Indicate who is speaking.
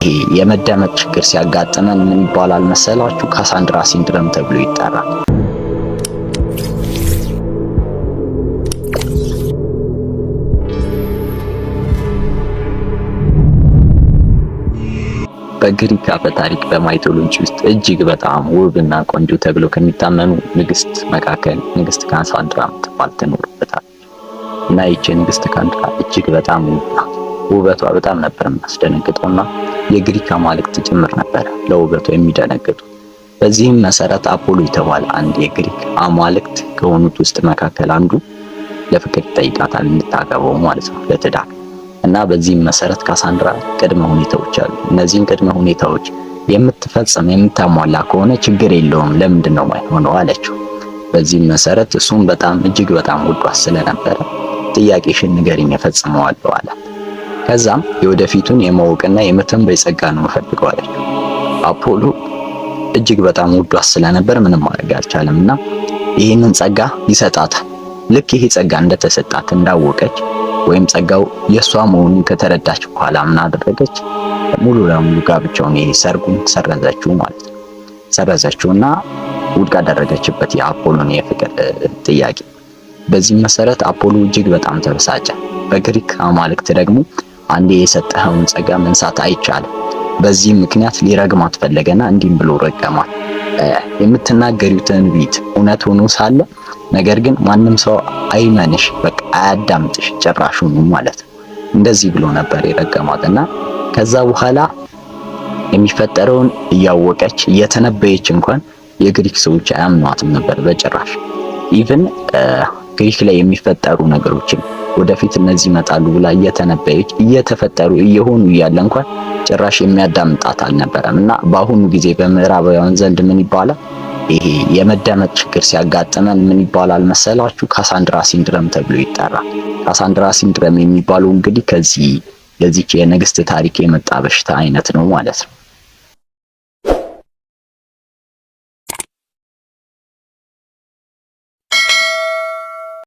Speaker 1: ይሄ የመደመጥ ችግር ሲያጋጥመን ምን ይባላል መሰላችሁ? ካሳንድራ ሲንድረም ተብሎ ይጠራል። በግሪክ አፈ ታሪክ በማይቶሎጂ ውስጥ እጅግ በጣም ውብና ቆንጆ ተብሎ ከሚታመኑ ንግስት መካከል ንግስት ካሳንድራ ምትባል ትኖርበታለች። እና ይቺ ንግስት ካሳንድራ እጅግ በጣም ውበቷ በጣም ነበር የሚያስደነግጠውና የግሪክ አማልክት ጭምር ነበር ለውበቷ የሚደነግጡ። በዚህም መሰረት አፖሎ የተባለ አንድ የግሪክ አማልክት ከሆኑት ውስጥ መካከል አንዱ ለፍቅር ይጠይቃታል እንድታገባው ማለት ነው ለትዳር። እና በዚህም መሰረት ካሳንድራ ቅድመ ሁኔታዎች አሉ። እነዚህን ቅድመ ሁኔታዎች የምትፈጽም የምታሟላ ከሆነ ችግር የለውም ለምንድን ነው የማይሆነው አለችው። በዚህም መሰረት እሱም በጣም እጅግ በጣም ወዷት ስለነበረ ጥያቄሽን ንገሪኝ እፈጽመዋለሁ አላት። ከዛም የወደፊቱን የማወቅና የመተንበይ ጸጋ ነው የምፈልገው አለችው። አፖሎ እጅግ በጣም ወዷት ስለነበር ምንም ማድረግ አልቻለምና ይህንን ጸጋ ይሰጣታል። ልክ ይሄ ጸጋ እንደተሰጣት እንዳወቀች ወይም ጸጋው የሷ መሆኑን ከተረዳች በኋላ ምን አደረገች? ሙሉ ለሙሉ ጋብቻውን ሰርጉን ሰረዘችው ማለት ነው። ሰረዘችውና ውድቅ አደረገችበት የአፖሎን የፍቅር ጥያቄ። በዚህ መሰረት አፖሎ እጅግ በጣም ተበሳጨ። በግሪክ አማልክት ደግሞ አንዴ የሰጠኸውን ጸጋ መንሳት አይቻልም። በዚህ ምክንያት ሊረግማት ፈለገና እንዲህ ብሎ ረገማት። የምትናገሪው ትንቢት እውነት ሆኖ ሳለ ነገር ግን ማንም ሰው አይመንሽ፣ በቃ አያዳምጥሽ ጭራሹኑ ማለት ነው። እንደዚህ ብሎ ነበር የረገማትና ከዛ በኋላ የሚፈጠረውን እያወቀች እየተነበየች እንኳን የግሪክ ሰዎች አያምኗትም ነበር በጭራሽ። ኢቭን ግሪክ ላይ የሚፈጠሩ ነገሮችን ወደፊት እነዚህ ይመጣሉ ብላ እየተነበየች እየተፈጠሩ እየሆኑ እያለ እንኳን ጭራሽ የሚያዳምጣት አልነበረም። እና በአሁኑ ጊዜ በምዕራባውያን ዘንድ ምን ይባላል? ይሄ የመደመጥ ችግር ሲያጋጥመን ምን ይባላል መሰላችሁ? ካሳንድራ ሲንድረም ተብሎ ይጠራል። ካሳንድራ ሲንድረም የሚባለው እንግዲህ ከዚህ የዚች የንግስት ታሪክ የመጣ በሽታ አይነት ነው ማለት ነው።